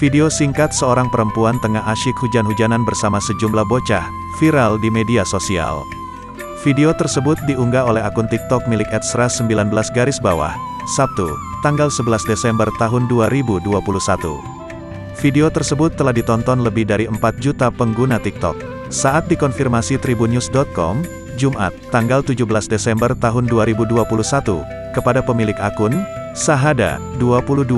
Video singkat seorang perempuan tengah asyik hujan-hujanan bersama sejumlah bocah, viral di media sosial. Video tersebut diunggah oleh akun TikTok milik @sras19 Sabtu, tanggal 11 Desember tahun 2021. Video tersebut telah ditonton lebih dari 4 juta pengguna TikTok. Saat dikonfirmasi tribunnews.com, Jumat, tanggal 17 Desember tahun 2021, kepada pemilik akun, Sahada, 22,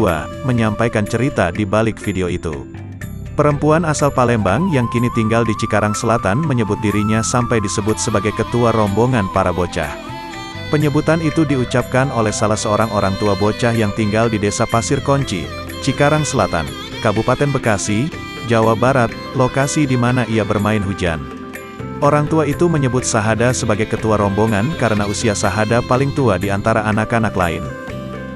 menyampaikan cerita di balik video itu. Perempuan asal Palembang yang kini tinggal di Cikarang Selatan menyebut dirinya sampai disebut sebagai ketua rombongan para bocah. Penyebutan itu diucapkan oleh salah seorang orang tua bocah yang tinggal di Desa Pasir Konci, Cikarang Selatan, Kabupaten Bekasi, Jawa Barat, lokasi di mana ia bermain hujan. Orang tua itu menyebut Sahada sebagai ketua rombongan karena usia Sahada paling tua di antara anak-anak lain.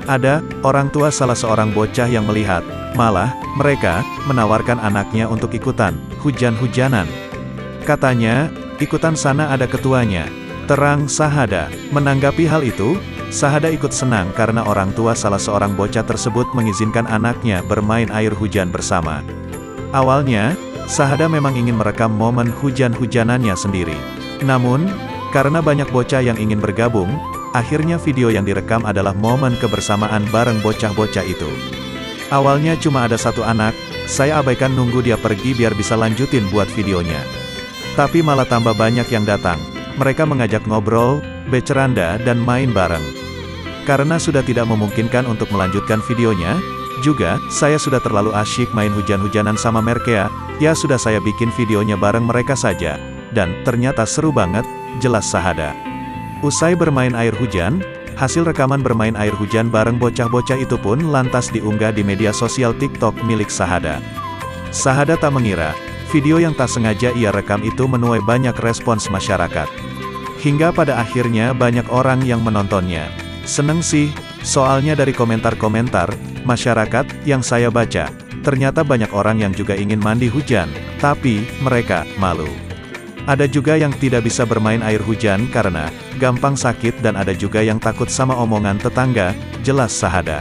Ada orang tua salah seorang bocah yang melihat, malah, mereka menawarkan anaknya untuk ikutan hujan-hujanan. Katanya, ikutan sana ada ketuanya, terang Sahada. Menanggapi hal itu, Sahada ikut senang karena orang tua salah seorang bocah tersebut mengizinkan anaknya bermain air hujan bersama. Awalnya, Sahada memang ingin merekam momen hujan-hujanannya sendiri. Namun, karena banyak bocah yang ingin bergabung, akhirnya video yang direkam adalah momen kebersamaan bareng bocah-bocah itu. Awalnya cuma ada satu anak, saya abaikan nunggu dia pergi biar bisa lanjutin buat videonya. Tapi malah tambah banyak yang datang. Mereka mengajak ngobrol, bercanda dan main bareng. Karena sudah tidak memungkinkan untuk melanjutkan videonya, juga, saya sudah terlalu asyik main hujan-hujanan sama mereka, ya sudah saya bikin videonya bareng mereka saja. Dan, ternyata seru banget, jelas Sahada. Usai bermain air hujan, hasil rekaman bermain air hujan bareng bocah-bocah itu pun lantas diunggah di media sosial TikTok milik Sahada. Sahada tak mengira, video yang tak sengaja ia rekam itu menuai banyak respons masyarakat. Hingga pada akhirnya banyak orang yang menontonnya. Seneng sih, soalnya dari komentar-komentar masyarakat yang saya baca, ternyata banyak orang yang juga ingin mandi hujan, tapi mereka malu. Ada juga yang tidak bisa bermain air hujan karena gampang sakit dan ada juga yang takut sama omongan tetangga, jelas Sahada.